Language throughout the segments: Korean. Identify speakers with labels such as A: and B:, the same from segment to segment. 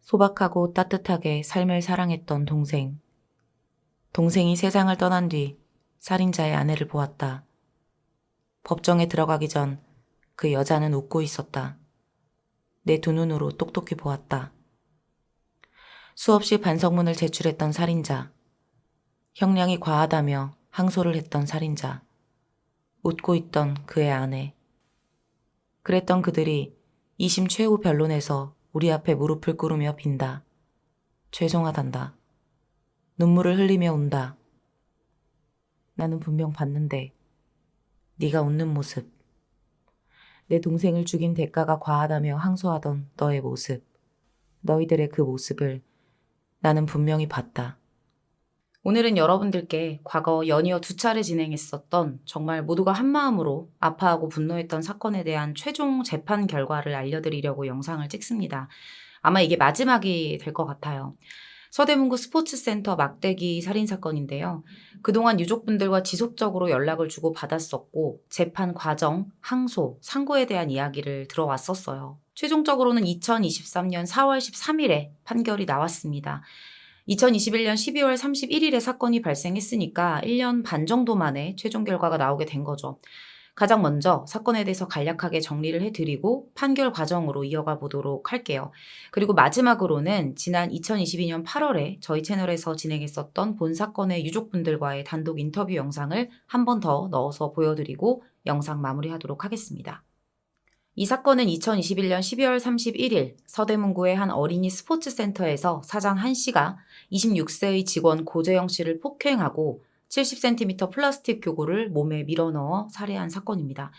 A: 소박하고 따뜻하게 삶을 사랑했던 동생. 동생이 세상을 떠난 뒤 살인자의 아내를 보았다. 법정에 들어가기 전 그 여자는 웃고 있었다. 내 두 눈으로 똑똑히 보았다. 수없이 반성문을 제출했던 살인자. 형량이 과하다며 항소를 했던 살인자. 웃고 있던 그의 아내. 그랬던 그들이 2심 최후 변론에서 우리 앞에 무릎을 꿇으며 빈다. 죄송하단다. 눈물을 흘리며 운다. 나는 분명 봤는데 네가 웃는 모습. 내 동생을 죽인 대가가 과하다며 항소하던 너의 모습. 너희들의 그 모습을 나는 분명히 봤다. 오늘은 여러분들께 과거 연이어 2차례 진행했었던 정말 모두가 한마음으로 아파하고 분노했던 사건에 대한 최종 재판 결과를 알려드리려고 영상을 찍습니다. 아마 이게 마지막이 될 것 같아요. 서대문구 스포츠센터 막대기 살인사건인데요. 그동안 유족분들과 지속적으로 연락을 주고 받았었고 재판 과정, 항소, 상고에 대한 이야기를 들어왔었어요. 최종적으로는 2023년 4월 13일에 판결이 나왔습니다. 2021년 12월 31일에 사건이 발생했으니까 1년 반 정도 만에 최종 결과가 나오게 된 거죠. 가장 먼저 사건에 대해서 간략하게 정리를 해드리고 판결 과정으로 이어가 보도록 할게요. 그리고 마지막으로는 지난 2022년 8월에 저희 채널에서 진행했었던 본 사건의 유족분들과의 단독 인터뷰 영상을 한 번 더 넣어서 보여드리고 영상 마무리하도록 하겠습니다. 이 사건은 2021년 12월 31일 서대문구의 한 어린이 스포츠센터에서 사장 한 씨가 26세의 직원 고재영 씨를 폭행하고 70cm 플라스틱 교구를 몸에 밀어넣어 살해한 사건입니다.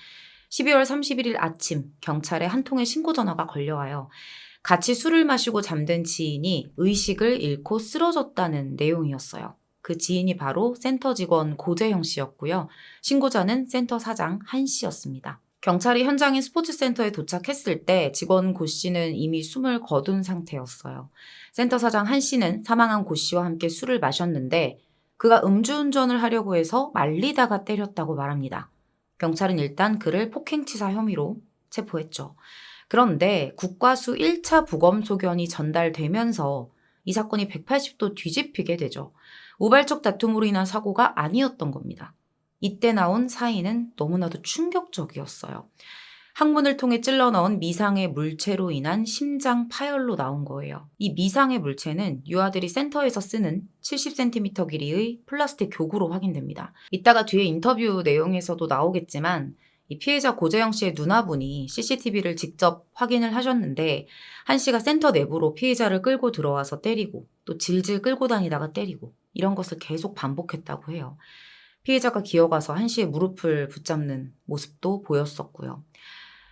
A: 12월 31일 아침 경찰에 한 통의 신고 전화가 걸려와요. 같이 술을 마시고 잠든 지인이 의식을 잃고 쓰러졌다는 내용이었어요. 그 지인이 바로 센터 직원 고재형 씨였고요. 신고자는 센터 사장 한 씨였습니다. 경찰이 현장인 스포츠센터에 도착했을 때 직원 고 씨는 이미 숨을 거둔 상태였어요. 센터 사장 한 씨는 사망한 고 씨와 함께 술을 마셨는데 그가 음주운전을 하려고 해서 말리다가 때렸다고 말합니다. 경찰은 일단 그를 폭행치사 혐의로 체포했죠. 그런데 국과수 1차 부검 소견이 전달되면서 이 사건이 180도 뒤집히게 되죠. 우발적 다툼으로 인한 사고가 아니었던 겁니다. 이때 나온 사인은 너무나도 충격적이었어요. 항문을 통해 찔러 넣은 미상의 물체로 인한 심장 파열로 나온 거예요. 이 미상의 물체는 유아들이 센터에서 쓰는 70cm 길이의 플라스틱 교구로 확인됩니다. 이따가 뒤에 인터뷰 내용에서도 나오겠지만 이 피해자 고재영 씨의 누나분이 CCTV를 직접 확인을 하셨는데 한 씨가 센터 내부로 피해자를 끌고 들어와서 때리고 또 질질 끌고 다니다가 때리고 이런 것을 계속 반복했다고 해요. 피해자가 기어가서 한 씨의 무릎을 붙잡는 모습도 보였었고요.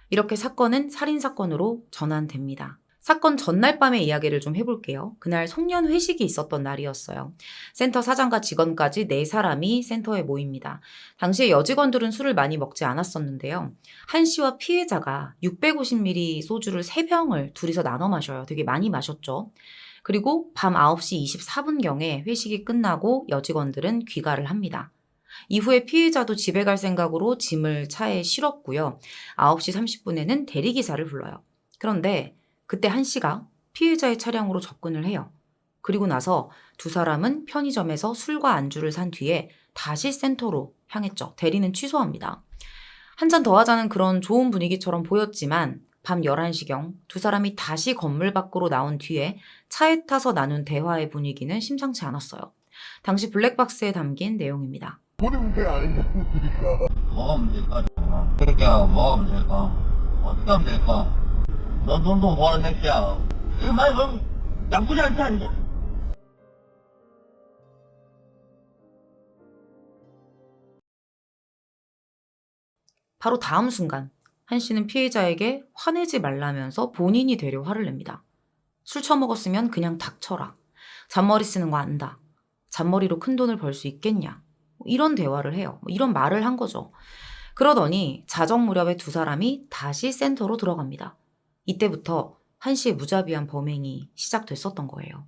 A: 이렇게 사건은 살인사건으로 전환됩니다. 사건 전날 밤의 이야기를 좀 해볼게요. 그날 송년 회식이 있었던 날이었어요. 센터 사장과 직원까지 4사람이 센터에 모입니다. 당시에 여직원들은 술을 많이 먹지 않았었는데요. 한 씨와 피해자가 650ml 소주를 3병을 둘이서 나눠 마셔요. 되게 많이 마셨죠. 그리고 밤 9시 24분경에 회식이 끝나고 여직원들은 귀가를 합니다. 이후에 피해자도 집에 갈 생각으로 짐을 차에 실었고요. 9시 30분에는 대리기사를 불러요. 그런데 그때 한 씨가 피해자의 차량으로 접근을 해요. 그리고 나서 두 사람은 편의점에서 술과 안주를 산 뒤에 다시 센터로 향했죠. 대리는 취소합니다. 한 잔 더 하자는 그런 좋은 분위기처럼 보였지만 밤 11시경 두 사람이 다시 건물 밖으로 나온 뒤에 차에 타서 나눈 대화의 분위기는 심상치 않았어요. 당시 블랙박스에 담긴 내용입니다.
B: 본인 왜 아니겠습니까?
C: 뭐가 문제일까? 새끼야, 뭐가 문제일까? 어떻게 하면 될까? 너 돈도 버는 새끼야. 이 말 그럼 나쁘지 않지 않냐?
A: 바로 다음 순간 한 씨는 피해자에게 화내지 말라면서 본인이 되려 화를 냅니다. 술 처먹었으면 그냥 닥쳐라. 잔머리 쓰는 거 안다. 잔머리로 큰 돈을 벌 수 있겠냐. 이런 대화를 해요. 이런 말을 한 거죠. 그러더니 자정 무렵에 두 사람이 다시 센터로 들어갑니다. 이때부터 한 씨의 무자비한 범행이 시작됐었던 거예요.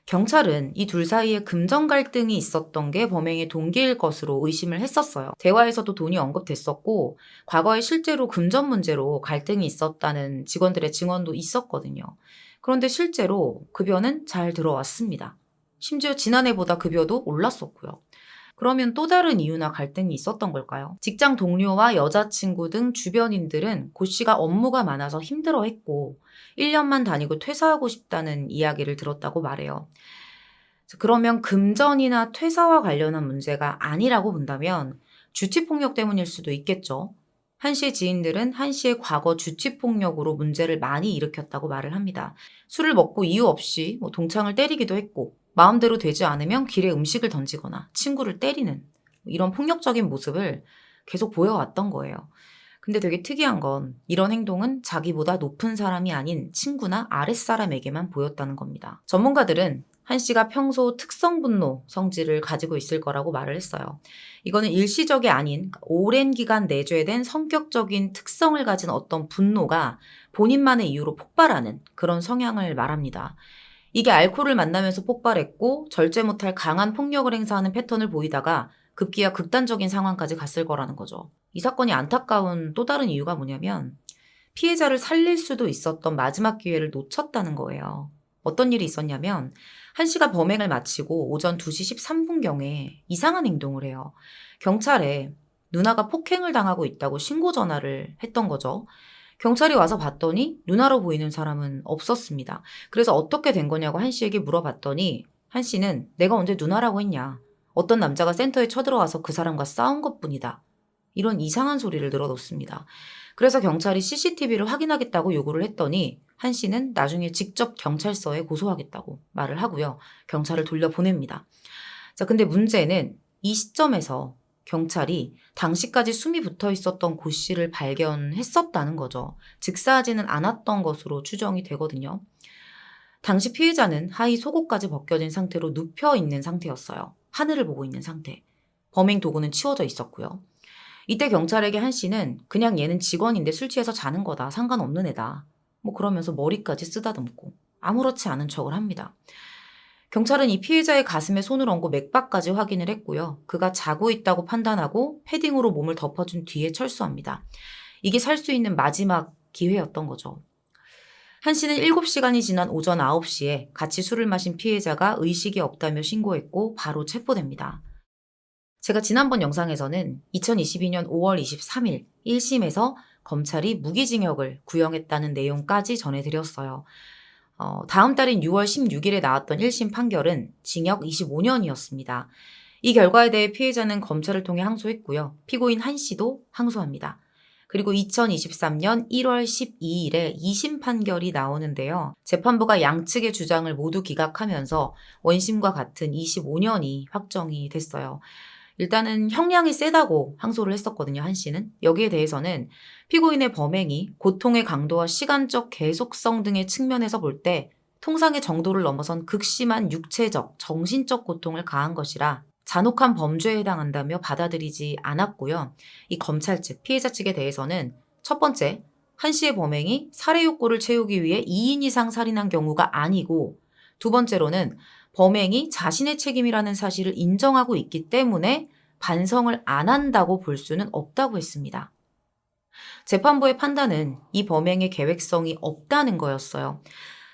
A: 경찰은 이 둘 사이에 금전 갈등이 있었던 게 범행의 동기일 것으로 의심을 했었어요. 대화에서도 돈이 언급됐었고 과거에 실제로 금전 문제로 갈등이 있었다는 직원들의 증언도 있었거든요. 그런데 실제로 급여는 잘 들어왔습니다. 심지어 지난해보다 급여도 올랐었고요. 그러면 또 다른 이유나 갈등이 있었던 걸까요? 직장 동료와 여자친구 등 주변인들은 고 씨가 업무가 많아서 힘들어했고 1년만 다니고 퇴사하고 싶다는 이야기를 들었다고 말해요. 그러면 금전이나 퇴사와 관련한 문제가 아니라고 본다면 주치폭력 때문일 수도 있겠죠. 한 씨의 지인들은 한 씨의 과거 주치폭력으로 문제를 많이 일으켰다고 말을 합니다. 술을 먹고 이유 없이 동창을 때리기도 했고 마음대로 되지 않으면 길에 음식을 던지거나 친구를 때리는 이런 폭력적인 모습을 계속 보여왔던 거예요. 근데 되게 특이한 건 이런 행동은 자기보다 높은 사람이 아닌 친구나 아랫사람에게만 보였다는 겁니다. 전문가들은 한 씨가 평소 특성분노 성질을 가지고 있을 거라고 말을 했어요. 이거는 일시적이 아닌 오랜 기간 내재된 성격적인 특성을 가진 어떤 분노가 본인만의 이유로 폭발하는 그런 성향을 말합니다. 이게 알코올을 만나면서 폭발했고 절제 못할 강한 폭력을 행사하는 패턴을 보이다가 급기야 극단적인 상황까지 갔을 거라는 거죠. 이 사건이 안타까운 또 다른 이유가 뭐냐면 피해자를 살릴 수도 있었던 마지막 기회를 놓쳤다는 거예요. 어떤 일이 있었냐면 한 씨가 범행을 마치고 오전 2시 13분경에 이상한 행동을 해요. 경찰에 누나가 폭행을 당하고 있다고 신고 전화를 했던 거죠. 경찰이 와서 봤더니 누나로 보이는 사람은 없었습니다. 그래서 어떻게 된 거냐고 한 씨에게 물어봤더니 한 씨는 내가 언제 누나라고 했냐. 어떤 남자가 센터에 쳐들어와서 그 사람과 싸운 것뿐이다. 이런 이상한 소리를 늘어놓습니다. 그래서 경찰이 CCTV를 확인하겠다고 요구를 했더니 한 씨는 나중에 직접 경찰서에 고소하겠다고 말을 하고요. 경찰을 돌려보냅니다. 자, 근데 문제는 이 시점에서 경찰이 당시까지 숨이 붙어 있었던 고 씨를 발견했었다는 거죠. 즉사하지는 않았던 것으로 추정이 되거든요. 당시 피해자는 하의 속옷까지 벗겨진 상태로 눕혀 있는 상태였어요. 하늘을 보고 있는 상태. 범행 도구는 치워져 있었고요. 이때 경찰에게 한 씨는 그냥 얘는 직원인데 술 취해서 자는 거다. 상관없는 애다. 그러면서 머리까지 쓰다듬고 아무렇지 않은 척을 합니다. 경찰은 이 피해자의 가슴에 손을 얹고 맥박까지 확인을 했고요. 그가 자고 있다고 판단하고 패딩으로 몸을 덮어준 뒤에 철수합니다. 이게 살 수 있는 마지막 기회였던 거죠. 한 씨는 7시간이 지난 오전 9시에 같이 술을 마신 피해자가 의식이 없다며 신고했고 바로 체포됩니다. 제가 지난번 영상에서는 2022년 5월 23일 1심에서 검찰이 무기징역을 구형했다는 내용까지 전해드렸어요. 다음 달인 6월 16일에 나왔던 1심 판결은 징역 25년이었습니다. 이 결과에 대해 피해자는 검찰을 통해 항소했고요. 피고인 한 씨도 항소합니다. 그리고 2023년 1월 12일에 2심 판결이 나오는데요. 재판부가 양측의 주장을 모두 기각하면서 원심과 같은 25년이 확정이 됐어요. 일단은 형량이 세다고 항소를 했었거든요, 한 씨는. 여기에 대해서는 피고인의 범행이 고통의 강도와 시간적 계속성 등의 측면에서 볼 때 통상의 정도를 넘어선 극심한 육체적, 정신적 고통을 가한 것이라 잔혹한 범죄에 해당한다며 받아들이지 않았고요. 이 검찰 측, 피해자 측에 대해서는 첫 번째, 한 씨의 범행이 살해 욕구를 채우기 위해 2인 이상 살인한 경우가 아니고 두 번째로는 범행이 자신의 책임이라는 사실을 인정하고 있기 때문에 반성을 안 한다고 볼 수는 없다고 했습니다. 재판부의 판단은 이 범행의 계획성이 없다는 거였어요.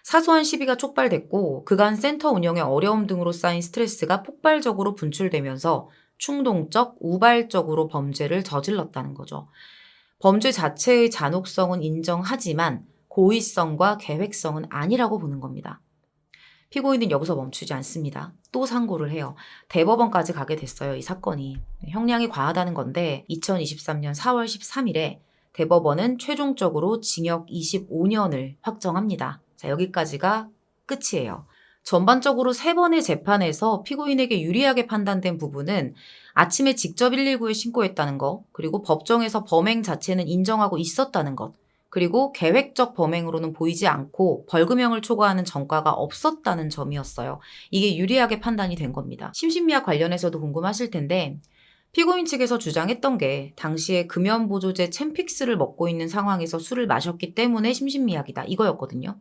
A: 사소한 시비가 촉발됐고 그간 센터 운영의 어려움 등으로 쌓인 스트레스가 폭발적으로 분출되면서 충동적, 우발적으로 범죄를 저질렀다는 거죠. 범죄 자체의 잔혹성은 인정하지만 고의성과 계획성은 아니라고 보는 겁니다. 피고인은 여기서 멈추지 않습니다. 또 상고를 해요. 대법원까지 가게 됐어요. 이 사건이. 형량이 과하다는 건데 2023년 4월 13일에 대법원은 최종적으로 징역 25년을 확정합니다. 자, 여기까지가 끝이에요. 전반적으로 3번의 재판에서 피고인에게 유리하게 판단된 부분은 아침에 직접 119에 신고했다는 것, 그리고 법정에서 범행 자체는 인정하고 있었다는 것, 그리고 계획적 범행으로는 보이지 않고 벌금형을 초과하는 전과가 없었다는 점이었어요. 이게 유리하게 판단이 된 겁니다. 심신미약 관련해서도 궁금하실 텐데 피고인 측에서 주장했던 게 당시에 금연보조제 챔픽스를 먹고 있는 상황에서 술을 마셨기 때문에 심신미약이다 이거였거든요.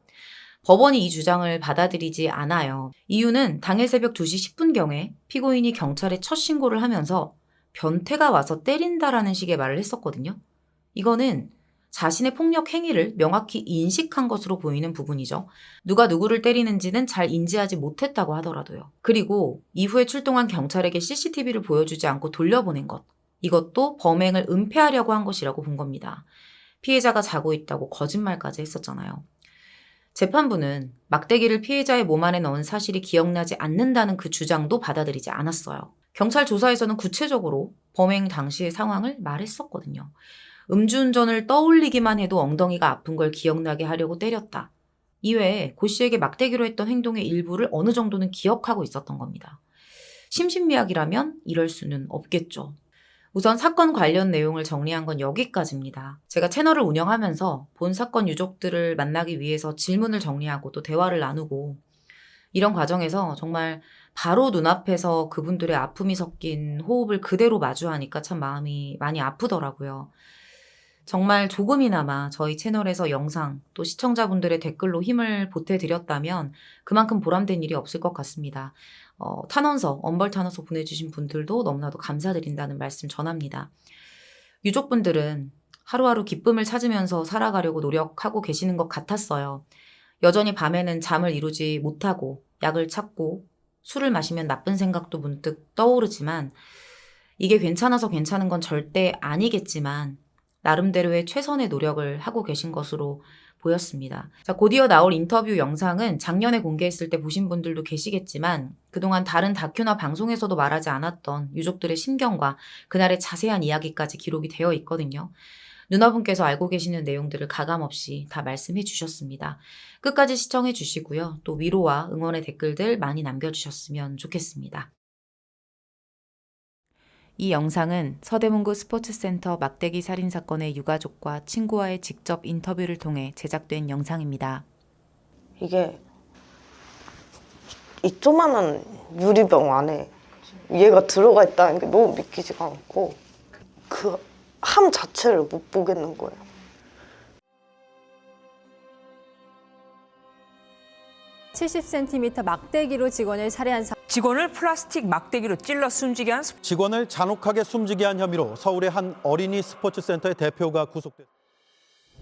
A: 법원이 이 주장을 받아들이지 않아요. 이유는 당일 새벽 2시 10분경에 피고인이 경찰에 첫 신고를 하면서 변태가 와서 때린다라는 식의 말을 했었거든요. 이거는 자신의 폭력 행위를 명확히 인식한 것으로 보이는 부분이죠. 누가 누구를 때리는지는 잘 인지하지 못했다고 하더라도요. 그리고 이후에 출동한 경찰에게 CCTV를 보여주지 않고 돌려보낸 것. 이것도 범행을 은폐하려고 한 것이라고 본 겁니다. 피해자가 자고 있다고 거짓말까지 했었잖아요. 재판부는 막대기를 피해자의 몸 안에 넣은 사실이 기억나지 않는다는 그 주장도 받아들이지 않았어요. 경찰 조사에서는 구체적으로 범행 당시의 상황을 말했었거든요. 음주운전을 떠올리기만 해도 엉덩이가 아픈 걸 기억나게 하려고 때렸다. 이외에 고 씨에게 막대기로 했던 행동의 일부를 어느 정도는 기억하고 있었던 겁니다. 심신미약이라면 이럴 수는 없겠죠. 우선 사건 관련 내용을 정리한 건 여기까지입니다. 제가 채널을 운영하면서 본 사건 유족들을 만나기 위해서 질문을 정리하고 또 대화를 나누고 이런 과정에서 정말 바로 눈앞에서 그분들의 아픔이 섞인 호흡을 그대로 마주하니까 참 마음이 많이 아프더라고요. 정말 조금이나마 저희 채널에서 영상 또 시청자분들의 댓글로 힘을 보태드렸다면 그만큼 보람된 일이 없을 것 같습니다. 탄원서, 엄벌 탄원서 보내주신 분들도 너무나도 감사드린다는 말씀 전합니다. 유족분들은 하루하루 기쁨을 찾으면서 살아가려고 노력하고 계시는 것 같았어요. 여전히 밤에는 잠을 이루지 못하고 약을 찾고 술을 마시면 나쁜 생각도 문득 떠오르지만 이게 괜찮아서 괜찮은 건 절대 아니겠지만 나름대로의 최선의 노력을 하고 계신 것으로 보였습니다. 자, 곧이어 나올 인터뷰 영상은 작년에 공개했을 때 보신 분들도 계시겠지만 그동안 다른 다큐나 방송에서도 말하지 않았던 유족들의 심경과 그날의 자세한 이야기까지 기록이 되어 있거든요. 누나분께서 알고 계시는 내용들을 가감없이 다 말씀해 주셨습니다. 끝까지 시청해 주시고요. 또 위로와 응원의 댓글들 많이 남겨주셨으면 좋겠습니다. 이 영상은 서대문구 스포츠센터 막대기 살인사건의 유가족과 친구와의 직접 인터뷰를 통해 제작된 영상입니다.
D: 이게 이 조만한 유리병 안에 얘가 들어가 있다는 게 너무 믿기지가 않고 그 함 자체를 못 보겠는 거예요.
E: (70cm) 막대기로 직원을 살해한
F: 직원을 플라스틱 막대기로 찔러 숨지게 한
G: 직원을 잔혹하게 숨지게 한 혐의로 서울의 한 어린이 스포츠센터의 대표가 구속됐습니다.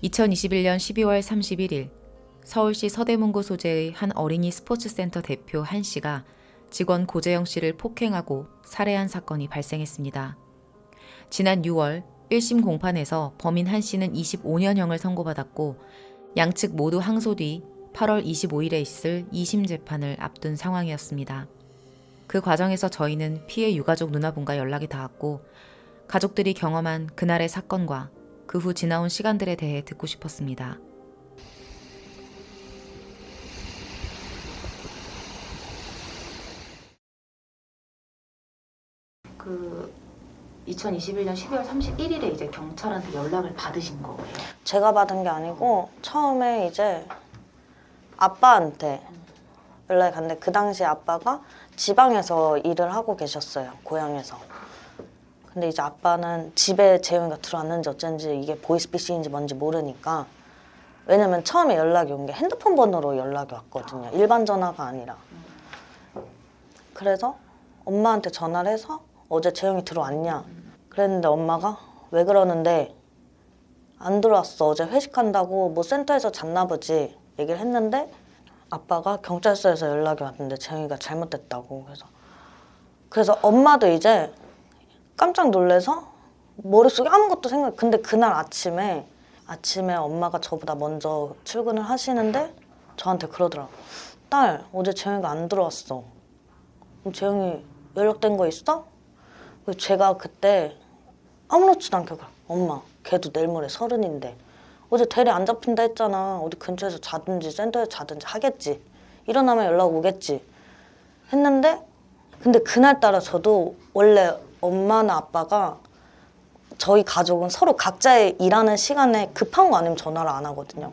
A: 2021년 12월 31일 서울시 서대문구 소재의 한 어린이 스포츠센터 대표 한 씨가 직원 고재영 씨를 폭행하고 살해한 사건이 발생했습니다. 지난 6월 1심 공판에서 범인 한 씨는 25년형을 선고받았고 양측 모두 항소 뒤 8월 25일에 있을 2심 재판을 앞둔 상황이었습니다. 그 과정에서 저희는 피해 유가족 누나분과 연락이 닿았고 가족들이 경험한 그날의 사건과 그 후 지나온 시간들에 대해 듣고 싶었습니다. 그 2021년 12월 31일에 이제 경찰한테 연락을 받으신 거예요?
D: 제가 받은 게 아니고 처음에 이제 아빠한테 연락이 갔는데 그 당시 아빠가 지방에서 일을 하고 계셨어요. 고향에서. 근데 이제 아빠는 집에 재영이가 들어왔는지 어쩐지 이게 보이스피싱인지 뭔지 모르니까 왜냐면 처음에 연락이 온 게 핸드폰 번호로 연락이 왔거든요. 일반 전화가 아니라. 그래서 엄마한테 전화를 해서 어제 재영이 들어왔냐 그랬는데 엄마가 왜 그러는데 안 들어왔어. 어제 회식한다고 뭐 센터에서 잤나 보지 얘기를 했는데 아빠가 경찰서에서 연락이 왔는데 재영이가 잘못됐다고. 그래서 엄마도 이제 깜짝 놀라서 머릿속에 아무것도 근데 그날 아침에 엄마가 저보다 먼저 출근을 하시는데 저한테 그러더라고. 딸, 어제 재영이가 안 들어왔어. 그럼 재영이 연락된 거 있어? 제가 그때 아무렇지도 않게 엄마, 걔도 내일 모레 30인데 어제 대리 안 잡힌다 했잖아. 어디 근처에서 자든지 센터에서 자든지 하겠지. 일어나면 연락 오겠지. 했는데 근데 그날따라 저도 원래 엄마나 아빠가 저희 가족은 서로 각자의 일하는 시간에 급한 거 아니면 전화를 안 하거든요.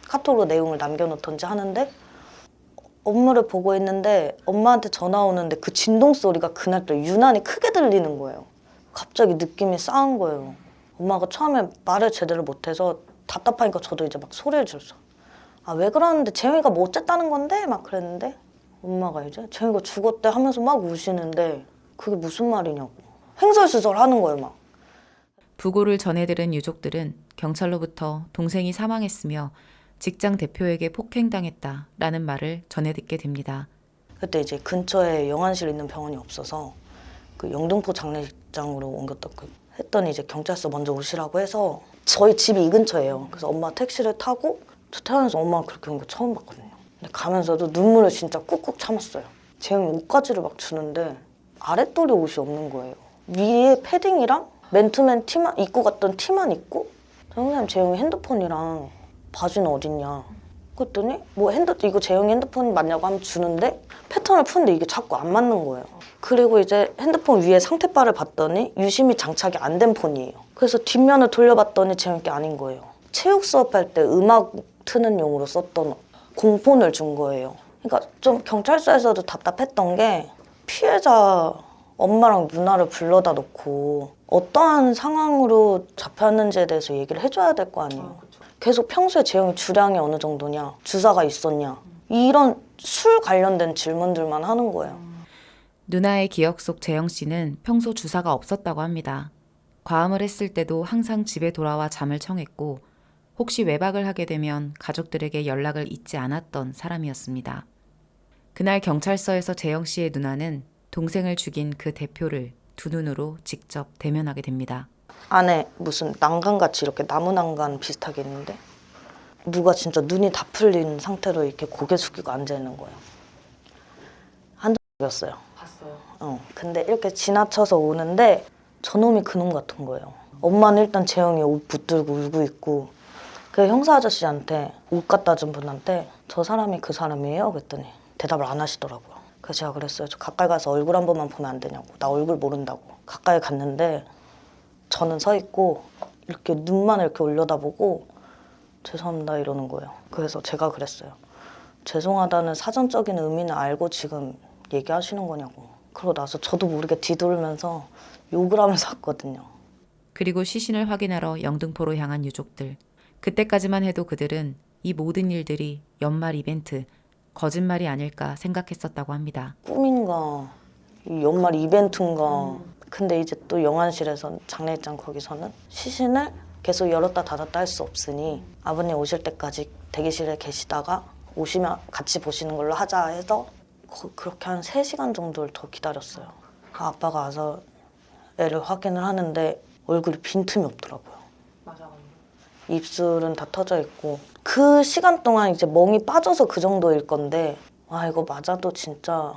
D: 카톡으로 내용을 남겨놓던지 하는데 업무를 보고 있는데 엄마한테 전화 오는데 그 진동 소리가 그날따라 유난히 크게 들리는 거예요. 갑자기 느낌이 싸한 거예요. 엄마가 처음에 말을 제대로 못해서 답답하니까 저도 이제 막 소리를 질렀어. 아, 왜 그러는데 재영이가 뭐 어쨌다는 건데? 막 그랬는데 엄마가 이제 재영이가 죽었대 하면서 막 우시는데 그게 무슨 말이냐고. 횡설수설 하는 거예요, 막.
A: 부고를 전해들은 유족들은 경찰로부터 동생이 사망했으며 직장 대표에게 폭행당했다라는 말을 전해듣게 됩니다.
D: 그때 이제 근처에 영안실 있는 병원이 없어서 그 영등포 장례식장으로 옮겼다 했더니 이제 경찰서 먼저 오시라고 해서 저희 집이 이 근처예요. 그래서 엄마 택시를 타고 저 태어나서 엄마가 그렇게 온 거 처음 봤거든요. 근데 가면서도 눈물을 진짜 꾹꾹 참았어요. 재영이 옷가지를 막 주는데 아랫도리 옷이 없는 거예요. 위에 패딩이랑 맨투맨 티만 입고 갔던 티만 입고 선생님 재영이 핸드폰이랑 바지는 어딨냐 그랬더니 뭐 이거 재영이 핸드폰 맞냐고 하면 주는데 패턴을 푸는데 이게 자꾸 안 맞는 거예요. 그리고 이제 핸드폰 위에 상태바를 봤더니 유심히 장착이 안 된 폰이에요. 그래서 뒷면을 돌려봤더니 재영이 게 아닌 거예요. 체육 수업할 때 음악 트는 용으로 썼던 공폰을 준 거예요. 그러니까 좀 경찰서에서도 답답했던 게 피해자 엄마랑 누나를 불러다 놓고 어떠한 상황으로 잡혔는지에 대해서 얘기를 해줘야 될 거 아니에요. 계속 평소에 재영이 주량이 어느 정도냐, 주사가 있었냐 이런 술 관련된 질문들만 하는 거예요.
A: 누나의 기억 속 재영 씨는 평소 주사가 없었다고 합니다. 과음을 했을 때도 항상 집에 돌아와 잠을 청했고 혹시 외박을 하게 되면 가족들에게 연락을 잊지 않았던 사람이었습니다. 그날 경찰서에서 재영 씨의 누나는 동생을 죽인 그 대표를 두 눈으로 직접 대면하게 됩니다.
D: 안에 무슨 난간같이 이렇게 나무 난간 비슷하게 있는데 누가 진짜 눈이 다 풀린 상태로 이렇게 고개 숙이고 앉아있는 거예요. 한적이었어요. 봤어요. 근데 이렇게 지나쳐서 오는데 저놈이 그놈 같은 거예요. 엄마는 일단 재영이 옷 붙들고 울고 있고 그 형사 아저씨한테 옷 갖다 준 분한테 저 사람이 그 사람이에요? 그랬더니 대답을 안 하시더라고요. 그래서 제가 그랬어요. 저 가까이 가서 얼굴 한 번만 보면 안 되냐고. 나 얼굴 모른다고. 가까이 갔는데 저는 서 있고 이렇게 눈만 이렇게 올려다보고 죄송합니다 이러는 거예요. 그래서 제가 그랬어요. 죄송하다는 사전적인 의미는 알고 지금 얘기하시는 거냐고. 그러고 나서 저도 모르게 뒤돌면서 욕을 하면서 왔거든요.
A: 그리고 시신을 확인하러 영등포로 향한 유족들. 그때까지만 해도 그들은 이 모든 일들이 연말 이벤트, 거짓말이 아닐까 생각했었다고 합니다.
D: 꿈인가 이 연말 이벤트인가. 근데 이제 또 영안실에서 장례식장 거기서는 시신을 계속 열었다 닫았다 할 수 없으니 아버님 오실 때까지 대기실에 계시다가 오시면 같이 보시는 걸로 하자 해서 그렇게 한 3시간 정도를 더 기다렸어요. 아빠가 와서 애를 확인을 하는데 얼굴이 빈틈이 없더라고요. 입술은 다 터져 있고 그 시간 동안 이제 멍이 빠져서 그 정도일 건데 와 이거 맞아도 진짜.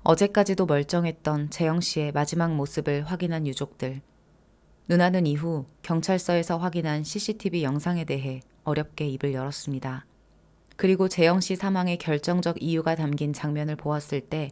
A: 어제까지도 멀쩡했던 재영 씨의 마지막 모습을 확인한 유족들. 누나는 이후 경찰서에서 확인한 CCTV 영상에 대해 어렵게 입을 열었습니다. 그리고 재영 씨 사망의 결정적 이유가 담긴 장면을 보았을 때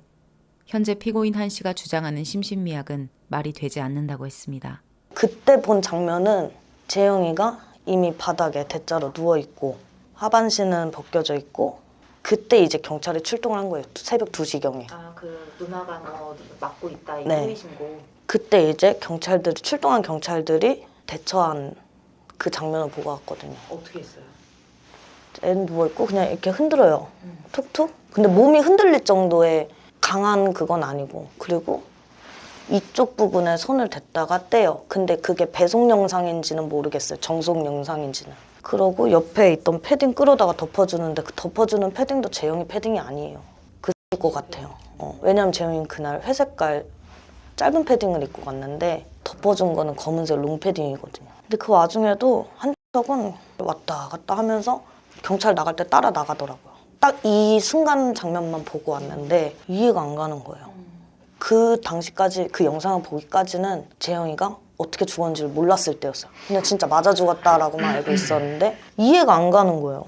A: 현재 피고인 한 씨가 주장하는 심신미약은 말이 되지 않는다고 했습니다.
D: 그때 본 장면은 재영이가 이미 바닥에 대자로 누워있고 하반신은 벗겨져 있고 그때 이제 경찰이 출동을 한 거예요. 새벽 2시경에.
A: 그 누나가 너 맞고 있다
D: 네. 허위 신고. 그때 이제 출동한 경찰들이 대처한 그 장면을 보고 왔거든요.
A: 어떻게 했어요?
D: 애는 누워있고 그냥 이렇게 흔들어요. 툭툭. 근데 몸이 흔들릴 정도의 강한 그건 아니고 그리고 이쪽 부분에 손을 댔다가 떼요. 근데 그게 배송 영상인지는 모르겠어요. 정속 영상인지는. 그러고 옆에 있던 패딩 끌어다가 덮어주는데 그 덮어주는 패딩도 재영이 패딩이 아니에요. 그럴 것 같아요. 왜냐면 재영이는 그날 회색깔 짧은 패딩을 입고 갔는데 덮어준 거는 검은색 롱 패딩이거든요. 근데 그 와중에도 한적은 왔다 갔다 하면서 경찰 나갈 때 따라 나가더라고요. 딱 이 순간 장면만 보고 왔는데 이해가 안 가는 거예요. 그 당시까지 그 영상을 보기까지는 재영이가 어떻게 죽었는지를 몰랐을 때였어요. 그냥 진짜 맞아 죽었다라고만 알고 있었는데 이해가 안 가는 거예요.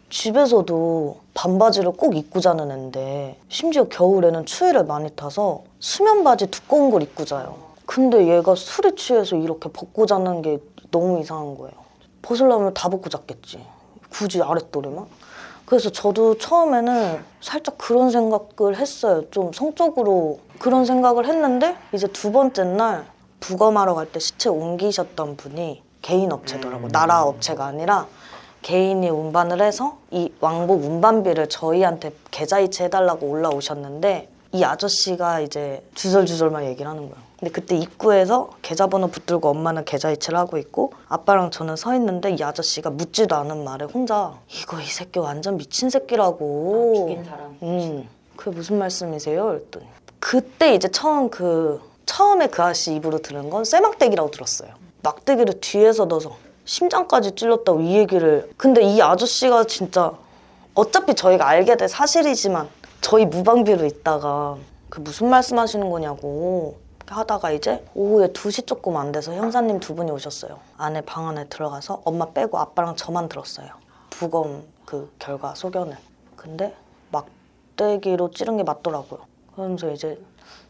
D: 집에서도 반바지를 꼭 입고 자는 애인데 심지어 겨울에는 추위를 많이 타서 수면 바지 두꺼운 걸 입고 자요. 근데 얘가 술에 취해서 이렇게 벗고 자는 게 너무 이상한 거예요. 벗으려면 다 벗고 잤겠지. 굳이 아랫도리만. 그래서 저도 처음에는 살짝 그런 생각을 했어요. 좀 성적으로 그런 생각을 했는데 이제 2번째 날 부검하러 갈 때 시체 옮기셨던 분이 개인 업체더라고요. 나라 업체가 아니라 개인이 운반을 해서 이 왕복 운반비를 저희한테 계좌이체 해달라고 올라오셨는데 이 아저씨가 이제 주절주절만 얘기를 하는 거예요. 근데 그때 입구에서 계좌번호 붙들고 엄마는 계좌이체를 하고 있고 아빠랑 저는 서 있는데 이 아저씨가 묻지도 않은 말에 혼자 이 새끼 완전 미친 새끼라고.
A: 죽인 사람.
D: 그게 무슨 말씀이세요? 그랬더니 그때 이제 처음에 그 아저씨 입으로 들은 건 쇠막대기라고 들었어요. 막대기를 뒤에서 넣어서 심장까지 찔렀다고 이 얘기를. 근데 이 아저씨가 진짜 어차피 저희가 알게 될 사실이지만 저희 무방비로 있다가 그 무슨 말씀하시는 거냐고 하다가 이제 오후에 2시 조금 안 돼서 형사님 2분이 오셨어요. 방 안에 들어가서 엄마 빼고 아빠랑 저만 들었어요. 부검 그 결과 소견을. 근데 막대기로 찌른 게 맞더라고요. 그러면서 이제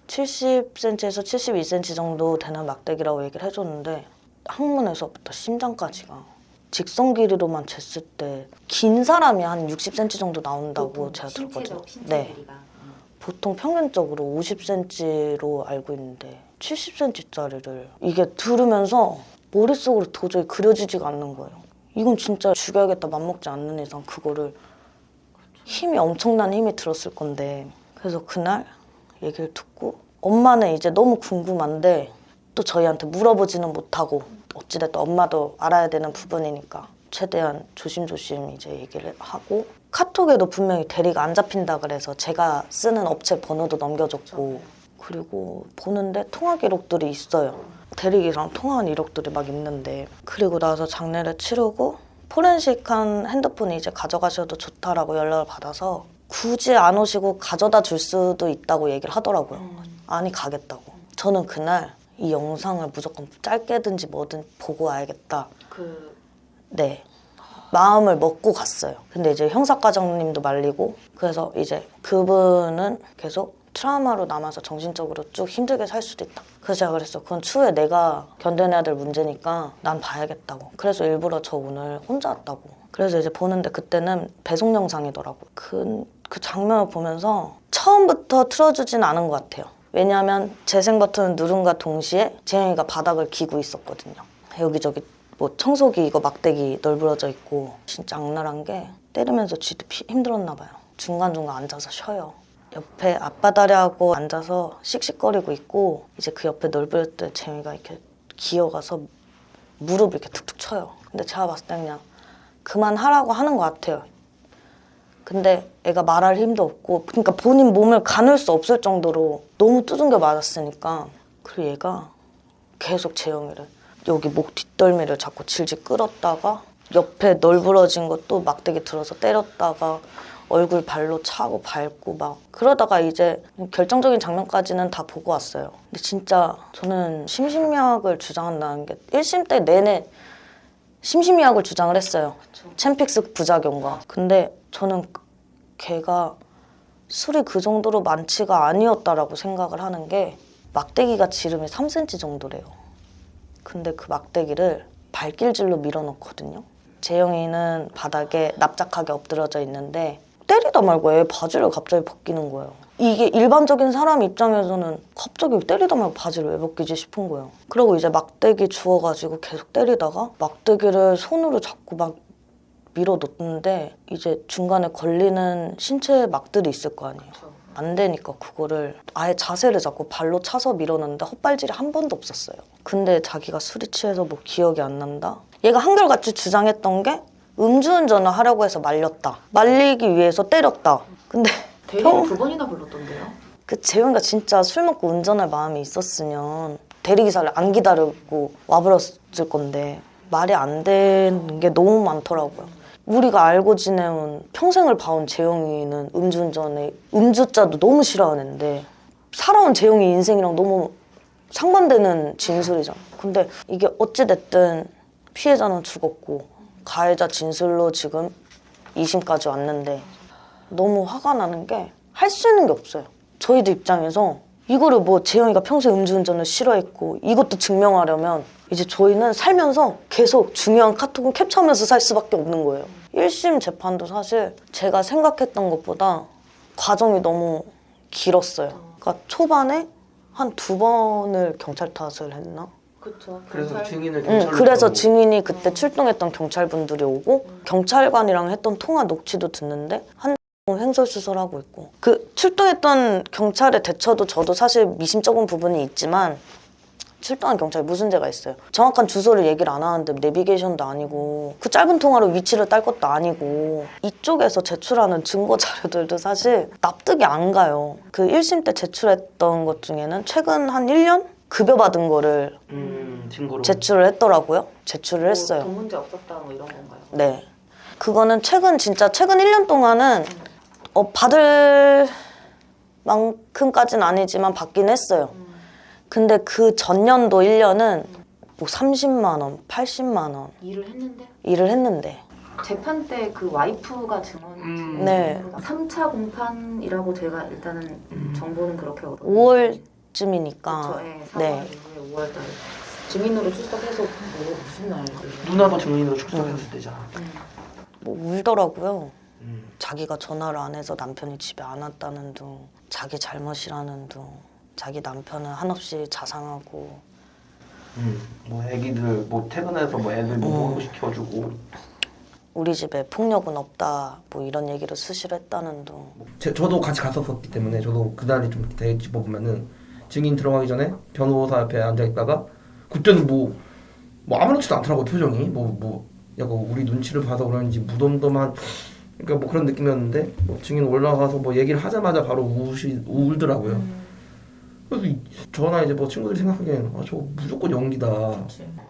D: 70cm에서 72cm 정도 되는 막대기라고 얘기를 해줬는데 항문에서부터 심장까지가 직선 길이로만 쟀을 때 긴 사람이 한 60cm 정도 나온다고 제가 들었거든요. 네. 보통 평균적으로 50cm로 알고 있는데 70cm짜리를 이게 들으면서 머릿속으로 도저히 그려지지가 않는 거예요. 이건 진짜 죽여야겠다 맘먹지 않는 이상 그거를 엄청난 힘이 들었을 건데. 그래서 그날 얘기를 듣고 엄마는 이제 너무 궁금한데 또 저희한테 물어보지는 못하고 어찌됐든 엄마도 알아야 되는 부분이니까 최대한 조심조심 이제 얘기를 하고 카톡에도 분명히 대리가 안 잡힌다 그래서 제가 쓰는 업체 번호도 넘겨줬고 그리고 보는데 통화 기록들이 있어요. 대리기랑 통화한 이력들이 막 있는데 그리고 나서 장례를 치르고 포렌식한 핸드폰이 이제 가져가셔도 좋다라고 연락을 받아서 굳이 안 오시고 가져다 줄 수도 있다고 얘기를 하더라고요. 아니 가겠다고. 저는 그날 이 영상을 무조건 짧게든지 뭐든 보고 와야겠다. 네. 마음을 먹고 갔어요. 근데 이제 형사과장님도 말리고 그래서 이제 그분은 계속 트라우마로 남아서 정신적으로 쭉 힘들게 살 수도 있다. 그래서 제가 그랬어. 그건 추후에 내가 견뎌내야 될 문제니까 난 봐야겠다고. 그래서 일부러 저 오늘 혼자 왔다고. 그래서 이제 보는데 그때는 배송 영상이더라고. 그 장면을 보면서 처음부터 틀어주진 않은 것 같아요. 왜냐하면 재생 버튼을 누른과 동시에 재영이가 바닥을 기고 있었거든요. 여기저기 뭐 청소기 이거 막대기 널브러져 있고 진짜 악랄한 게 때리면서 쥐도 힘들었나 봐요. 중간중간 앉아서 쉬어요. 옆에 앞바다리하고 앉아서 씩씩거리고 있고 이제 그 옆에 널브러질 때 재영이가 이렇게 기어가서 무릎을 이렇게 툭툭 쳐요. 근데 제가 봤을 때 그냥 그만하라고 하는 것 같아요. 근데 애가 말할 힘도 없고 그러니까 본인 몸을 가눌 수 없을 정도로 너무 두둥겨 맞았으니까 그리고 얘가 계속 재영이를 여기 목 뒷덜미를 자꾸 질질 끌었다가 옆에 널브러진 것도 막대기 들어서 때렸다가 얼굴 발로 차고 밟고 막 그러다가 이제 결정적인 장면까지는 다 보고 왔어요. 근데 진짜 저는 심신미약을 주장한다는 게 1심 때 내내 심신미약을 주장을 했어요. 챔픽스 부작용과. 근데 저는 걔가 술이 그 정도로 많지가 아니었다라고 생각을 하는 게 막대기가 지름이 3cm 정도래요. 근데 그 막대기를 발길질로 밀어넣거든요. 재영이는 바닥에 납작하게 엎드려져 있는데 때리다 말고 애 바지를 갑자기 벗기는 거예요. 이게 일반적인 사람 입장에서는 갑자기 때리다 말고 바지를 왜 벗기지 싶은 거예요. 그리고 이제 막대기 주워가지고 계속 때리다가 막대기를 손으로 잡고 막 밀어넣는데 이제 중간에 걸리는 신체 막들이 있을 거 아니에요. 안 되니까 그거를 아예 자세를 잡고 발로 차서 밀어넣는데 헛발질이 한 번도 없었어요. 근데 자기가 술이 취해서 뭐 기억이 안 난다? 얘가 한결같이 주장했던 게 음주운전을 하려고 해서 말렸다. 말리기 위해서 때렸다. 근데
A: 대리를 2번이나 불렀던데요?
D: 그 재영이가 진짜 술 먹고 운전할 마음이 있었으면 대리기사를 안 기다리고 와버렸을 건데 말이 안 되는 게 너무 많더라고요. 우리가 알고 지내온 평생을 봐온 재영이는 음주운전에 음주자도 너무 싫어하는데 살아온 재영이 인생이랑 너무 상반되는 진술이잖아. 근데 이게 어찌됐든 피해자는 죽었고 가해자 진술로 지금 2심까지 왔는데 너무 화가 나는 게 할 수 있는 게 없어요. 저희도 입장에서 이거를 뭐 재영이가 평생 음주운전을 싫어했고 이것도 증명하려면 이제 저희는 살면서 계속 중요한 카톡은 캡처하면서 살 수밖에 없는 거예요. 1심 재판도 사실 제가 생각했던 것보다 과정이 너무 길었어요. 그러니까 초반에 한 2번을 경찰 탓을 했나?
A: 그렇죠.
H: 그래서 증인을
D: 응,
H: 경찰로
D: 그래서
H: 불러오고.
D: 증인이 그때 출동했던 경찰분들이 오고 경찰관이랑 했던 통화 녹취도 듣는데 한 횡설수설하고 있고 그 출동했던 경찰의 대처도 저도 사실 미심쩍은 부분이 있지만 출동한 경찰이 무슨 죄가 있어요. 정확한 주소를 얘기를 안 하는데 내비게이션도 아니고 그 짧은 통화로 위치를 딸 것도 아니고 이쪽에서 제출하는 증거 자료들도 사실 납득이 안 가요. 그 1심 때 제출했던 것 중에는 최근 한 1년? 급여 받은 거를
H: 증거로.
D: 제출을 했더라고요. 제출을 했어요.
A: 돈 문제 없었다 뭐 이런 건가요?
D: 네. 그거는 진짜 최근 1년 동안은 받을 만큼까지는 아니지만 받긴 했어요. 근데 그 전년도 1년은 뭐 30만 원, 80만 원
A: 일을 했는데
D: 일을 했는데
A: 재판 때 그 와이프가 증언
D: 네.
A: 3차 공판이라고 제가 일단은 정보는 그렇게 얻었는데
D: 5월쯤이니까
A: 그렇죠. 네, 4월
D: 네.
A: 이후에 5월달에 증인으로 출석해서 뭐 무슨 날
H: 누나도 증인으로 출석했을 때잖아.
D: 뭐 울더라고요. 자기가 전화를 안 해서 남편이 집에 안 왔다는 둥, 자기 잘못이라는 둥, 자기 남편은 한없이 자상하고
H: 뭐 애기들 뭐 퇴근해서 뭐 애들 뭐 공부시켜주고.
D: 우리 집에 폭력은 없다 뭐 이런 얘기를 수시로 했다는 둥.
I: 저도 같이 갔었기 때문에 저도 그날이 좀 되게 짚어보면은 증인 들어가기 전에 변호사 옆에 앉아 있다가 그때는 뭐 아무렇지도 않더라고 표정이 뭐 약간 우리 눈치를 봐서 그런지 무덤덤한 그러니까 뭐 그런 느낌이었는데 뭐 증인 올라가서 뭐 얘기를 하자마자 바로 울더라고요. 그래서 저나 이제 뭐 친구들이 생각하기에는 저거 무조건 연기다.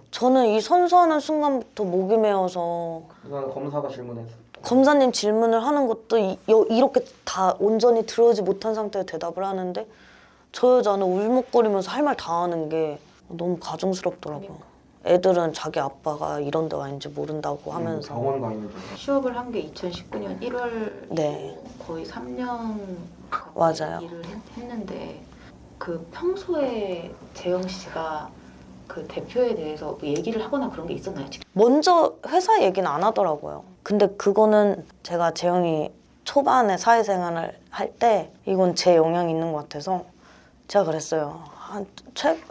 D: 저는 이 선서하는 순간부터 목이 메어서
I: 그날 검사가 질문했어.
D: 검사님 질문을 하는 것도 이렇게 다 온전히 들어오지 못한 상태에 대답을 하는데 저 여자는 울먹거리면서 할 말 다 하는 게 너무 가증스럽더라고요. 애들은 자기 아빠가 이런 데 와 있는지 모른다고 하면서
I: 병원 가 있는 중.
A: 취업을 한 게 2019년 1월
D: 네.
A: 거의 3년
D: 맞아요.
A: 일을 했는데 그 평소에 재영 씨가 그 대표에 대해서 뭐 얘기를 하거나 그런 게 있었나요?
D: 먼저 회사 얘기는 안 하더라고요. 근데 그거는 제가 재영이 초반에 사회생활을 할 때 이건 제 영향이 있는 것 같아서 제가 그랬어요.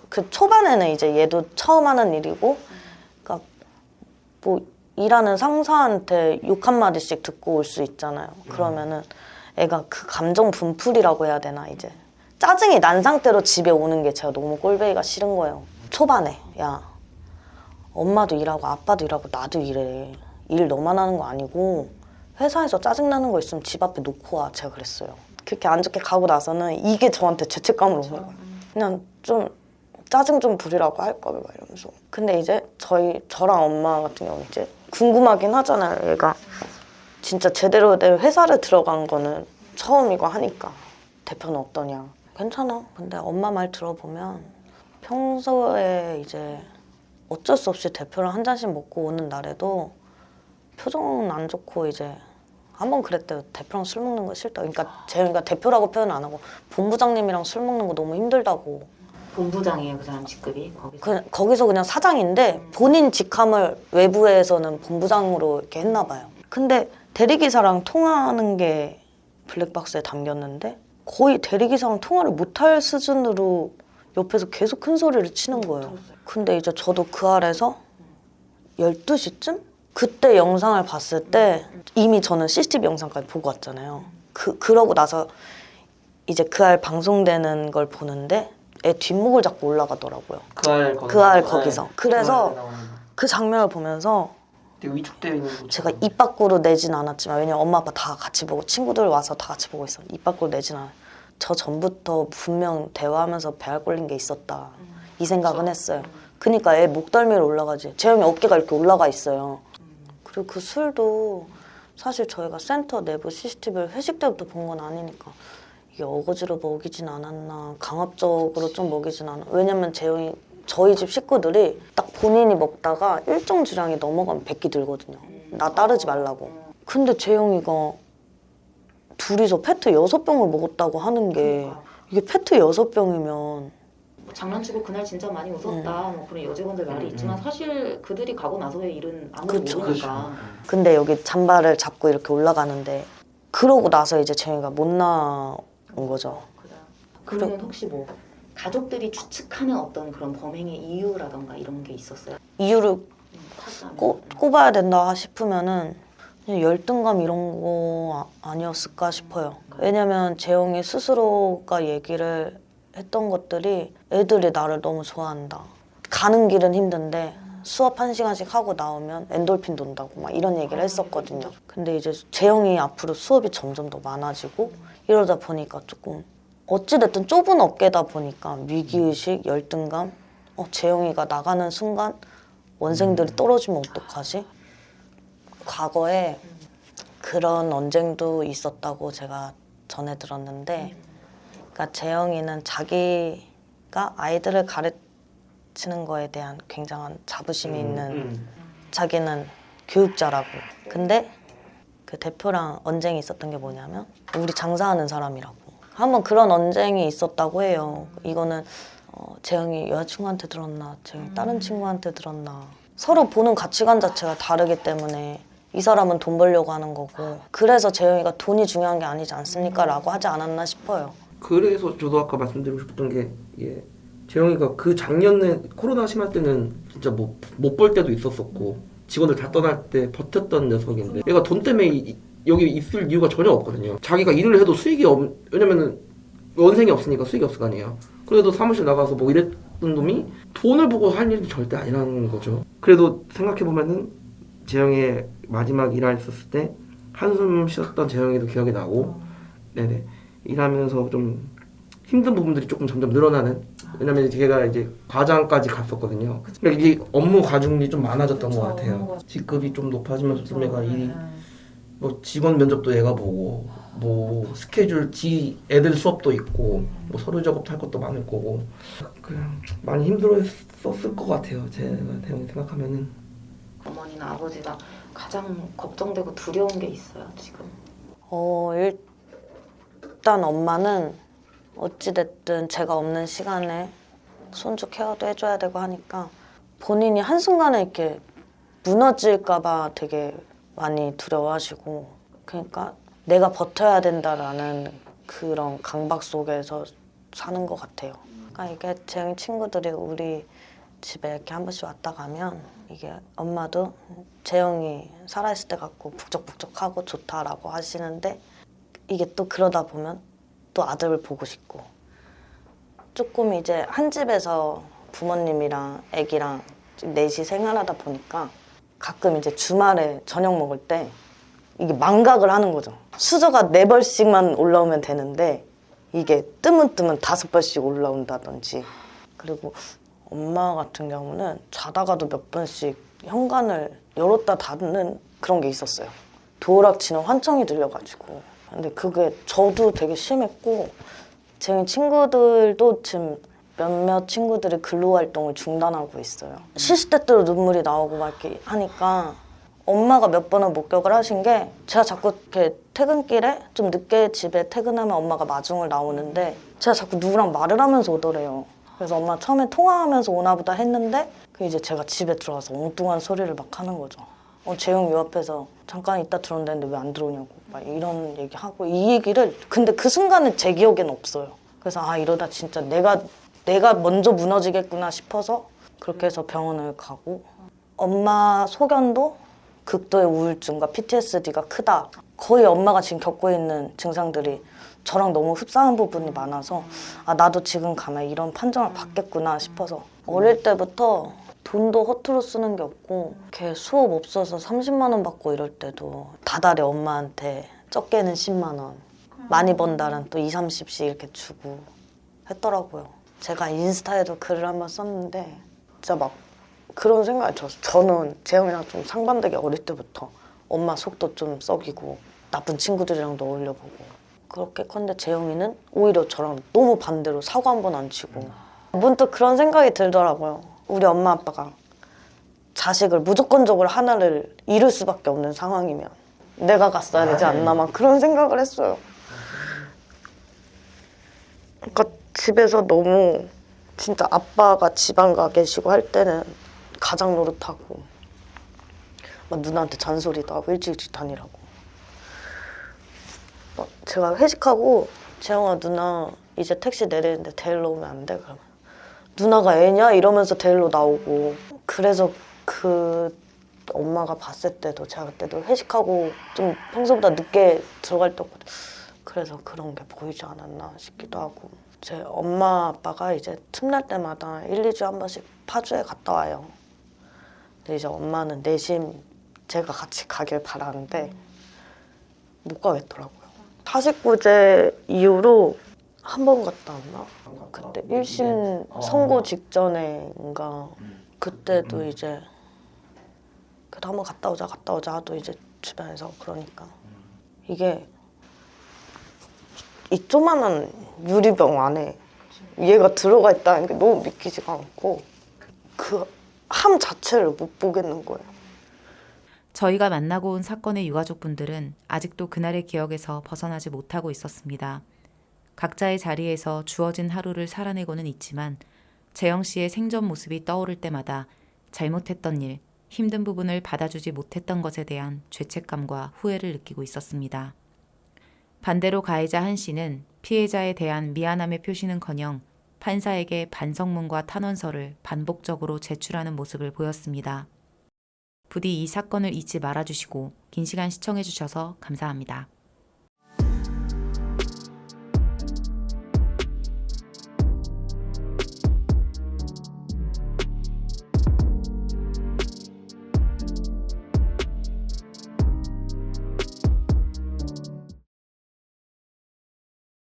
D: 그 초반에는 이제 얘도 처음 하는 일이고, 그러니까 뭐 일하는 상사한테 욕 한마디씩 듣고 올 수 있잖아요. 그러면은 애가 그 감정 분풀이라고 해야 되나 이제 짜증이 난 상태로 집에 오는 게 제가 너무 꼴배기가 싫은 거예요. 초반에 야 엄마도 일하고 아빠도 일하고 나도 일해. 일 너만 하는 거 아니고 회사에서 짜증나는 거 있으면 집 앞에 놓고 와. 제가 그랬어요. 그렇게 안 좋게 가고 나서는 이게 저한테 죄책감으로 오는 거예요. 그냥 좀 짜증 좀 부리라고 할까 봐 이러면서. 근데 이제 저랑 엄마 같은 경우는 이제 궁금하긴 하잖아요. 얘가 진짜 제대로 된 회사를 들어간 거는 처음이고 하니까 대표는 어떠냐. 괜찮아. 근데 엄마 말 들어보면 평소에 이제 어쩔 수 없이 대표랑 한 잔씩 먹고 오는 날에도 표정은 안 좋고 이제 한번 그랬대요. 대표랑 술 먹는 거 싫다. 그러니까 제가 대표라고 표현 안 하고 본부장님이랑 술 먹는 거 너무 힘들다고.
A: 본부장이에요, 그 사람 직급이 거기서.
D: 거기서 그냥 사장인데 본인 직함을 외부에서는 본부장으로 이렇게 했나 봐요. 근데 대리기사랑 통화하는 게 블랙박스에 담겼는데 거의 대리기사랑 통화를 못할 수준으로 옆에서 계속 큰 소리를 치는 거예요. 근데 이제 저도 그 아래서 12시쯤? 그때 영상을 봤을 때 이미 저는 CCTV 영상까지 보고 왔잖아요. 그러고 나서 이제 그 알 방송되는 걸 보는데 애 뒷목을 잡고 올라가더라고요. 그 알 거기서. 그래서 그 장면을 보면서
H: 되게 위축되어 있는 거죠.
D: 제가 입 밖으로 내진 않았지만 왜냐면 엄마 아빠 다 같이 보고 친구들 와서 다 같이 보고 있어. 입 밖으로 내진 않아요. 저 전부터 분명 대화하면서 배알 꼴린 게 있었다. 이 생각은 했어요. 그러니까 애 목덜미로 올라가지. 재영이 어깨가 이렇게 올라가 있어요. 그리고 그 술도 사실 저희가 센터 내부 CCTV를 회식 때부터 본 건 아니니까 이게 어거지로 먹이진 않았나 강압적으로 좀 먹이진 않았나. 왜냐면 재영이 저희 집 식구들이 딱 본인이 먹다가 일정 주량이 넘어가면 백기 들거든요. 나 따르지 말라고. 근데 재영이가 둘이서 페트 6병을 먹었다고 하는 게 이게 페트 6병이면
A: 장난치고 그날 진짜 많이 웃었다 뭐 그런 여직원들 말이 있지만 사실 그들이 가고 나서의 일은 아무도 모르니까.
D: 근데 여기 잠바를 잡고 이렇게 올라가는데 그러고 나서 이제 재영이가 못 나온 거죠.
A: 그러면 혹시 뭐 가족들이 추측하는 어떤 그런 범행의 이유라던가 이런 게 있었어요?
D: 이유를
A: 찾자면.
D: 꼽아야 된다 싶으면은 그냥 열등감 이런 거 아니었을까 싶어요. 왜냐면 재영이 스스로가 얘기를 했던 것들이 애들이 나를 너무 좋아한다. 가는 길은 힘든데 수업 1시간씩 하고 나오면 엔돌핀 돈다고 막 이런 얘기를 했었거든요. 근데 이제 재영이 앞으로 수업이 점점 더 많아지고 이러다 보니까 조금 어찌됐든 좁은 어깨다 보니까 위기의식, 열등감, 재영이가 나가는 순간 원생들이 떨어지면 어떡하지? 과거에 그런 언쟁도 있었다고 제가 전해 들었는데, 그러니까 재영이는 자기가 아이들을 가르치는 거에 대한 굉장한 자부심이 있는, 자기는 교육자라고. 근데 그 대표랑 언쟁이 있었던 게 뭐냐면 우리 장사하는 사람이라고. 한번 그런 언쟁이 있었다고 해요. 이거는 재영이 여자친구한테 들었나, 재영이 다른 친구한테 들었나. 서로 보는 가치관 자체가 다르기 때문에 이 사람은 돈 벌려고 하는 거고, 그래서 재영이가 돈이 중요한 게 아니지 않습니까? 라고 하지 않았나 싶어요.
I: 그래서 저도 아까 말씀드리고 싶었던 게, 예, 재영이가 그 작년에 코로나 심할 때는 진짜 뭐 못 볼 때도 있었었고 직원들 다 떠날 때 버텼던 녀석인데, 얘가 돈 때문에 여기 있을 이유가 전혀 없거든요. 자기가 일을 해도 왜냐면은 원생이 없으니까 수익이 없을 거 아니에요. 그래도 사무실 나가서 뭐 이랬던 놈이 돈을 보고 할 일이 절대 아니라는 거죠. 그래도 생각해보면은 재영이의 마지막 일했었을 때 한숨 쉬었던 재영이도 기억이 나고, 네네, 일하면서 좀 힘든 부분들이 조금 점점 늘어나는, 왜냐면 제가 이제 과장까지 갔었거든요. 그러니까 이게 업무 과중이 좀 많아졌던 것 같아요. 직급이 좀 높아지면서 좀 얘가 뭐 직원 면접도 얘가 보고, 뭐 스케줄 애들 수업도 있고, 뭐 서류 작업도 할 것도 많을 거고, 그냥 많이 힘들었을 것 같아요. 제가 대형 생각하면은.
A: 어머니나 아버지가 가장 걱정되고 두려운 게 있어요, 지금?
D: 일단 엄마는 어찌됐든 제가 없는 시간에 손주 케어도 해줘야 되고 하니까 본인이 한순간에 이렇게 무너질까봐 되게 많이 두려워하시고, 그러니까 내가 버텨야 된다라는 그런 강박 속에서 사는 것 같아요. 그러니까 이게 재영이 친구들이 우리 집에 이렇게 한 번씩 왔다 가면 이게 엄마도 재영이 살아있을 때 갖고 북적북적하고 좋다라고 하시는데, 이게 또 그러다 보면 또 아들을 보고 싶고, 조금 이제 한 집에서 부모님이랑 애기랑 넷이 생활하다 보니까 가끔 이제 주말에 저녁 먹을 때 이게 망각을 하는 거죠. 수저가 4벌씩만 올라오면 되는데 이게 뜨면 5벌씩 올라온다든지. 그리고 엄마 같은 경우는 자다가도 몇 번씩 현관을 열었다 닫는 그런 게 있었어요. 도어락치는 환청이 들려가지고. 근데 그게 저도 되게 심했고, 제 친구들도 지금 몇몇 친구들이 근로활동을 중단하고 있어요. 시시때때로 눈물이 나오고 막 이렇게 하니까 엄마가 몇 번을 목격을 하신 게, 제가 자꾸 이렇게 퇴근길에 좀 늦게 집에 퇴근하면 엄마가 마중을 나오는데 제가 자꾸 누구랑 말을 하면서 오더래요. 그래서 엄마 처음에 통화하면서 오나 보다 했는데, 그 이제 제가 집에 들어와서 엉뚱한 소리를 막 하는 거죠. 재영 요 앞에서 잠깐 있다 들어온다는데 왜 안 들어오냐고 막 이런 얘기하고, 이 얘기를 근데 그 순간은 제 기억에는 없어요. 그래서 이러다 진짜 내가 먼저 무너지겠구나 싶어서 그렇게 해서 병원을 가고, 엄마 소견도 극도의 우울증과 PTSD가 크다. 거의 엄마가 지금 겪고 있는 증상들이 저랑 너무 흡사한 부분이 많아서 나도 지금 가면 이런 판정을 받겠구나 싶어서, 어릴 때부터 돈도 허투루 쓰는 게 없고, 걔 수업 없어서 30만 원 받고 이럴 때도 다달에 엄마한테 적게는 10만 원, 많이 번달은 또 20, 30씩 이렇게 주고 했더라고요. 제가 인스타에도 글을 한번 썼는데 진짜 막 그런 생각이 들었어요. 저는 재영이랑 좀 상반되게 어릴 때부터 엄마 속도 좀 썩이고 나쁜 친구들이랑도 어울려보고 그렇게컨대 재영이는 오히려 저랑 너무 반대로 사고 한 번 안 치고, 문득 그런 생각이 들더라고요. 우리 엄마 아빠가 자식을 무조건적으로 하나를 잃을 수밖에 없는 상황이면 내가 갔어야 되지 않나, 막 그런 생각을 했어요. 그러니까 집에서 너무 진짜 아빠가 지방 가 계시고 할 때는 가장 노릇하고 막 누나한테 잔소리도 하고 일찍 다니라고. 제가 회식하고 재영아 누나 이제 택시 내리는데 데리러 오면 안 돼? 그러면 누나가 애냐? 이러면서 데리러 나오고. 그래서 그 엄마가 봤을 때도 제가 그때도 회식하고 좀 평소보다 늦게 들어갈 때였거든. 그래서 그런 게 보이지 않았나 싶기도 하고. 제 엄마 아빠가 이제 틈날 때마다 1, 2주에 한 번씩 파주에 갔다 와요. 근데 이제 엄마는 내심 제가 같이 가길 바라는데 못 가겠더라고요. 타식구제 이후로 한 번 갔다 왔나? 그때 1심 선고 직전에인가 그때도 이제 그래도 한번 갔다 오자 하도 이제 주변에서 그러니까 이게 이 조만한 유리병 안에 얘가 들어가 있다는 게 너무 믿기지가 않고 그 함 자체를 못 보겠는 거예요.
A: 저희가 만나고 온 사건의 유가족분들은 아직도 그날의 기억에서 벗어나지 못하고 있었습니다. 각자의 자리에서 주어진 하루를 살아내고는 있지만 재영 씨의 생전 모습이 떠오를 때마다 잘못했던 일, 힘든 부분을 받아주지 못했던 것에 대한 죄책감과 후회를 느끼고 있었습니다. 반대로 가해자 한 씨는 피해자에 대한 미안함의 표시는커녕 판사에게 반성문과 탄원서를 반복적으로 제출하는 모습을 보였습니다. 부디 이 사건을 잊지 말아주시고 긴 시간 시청해주셔서 감사합니다.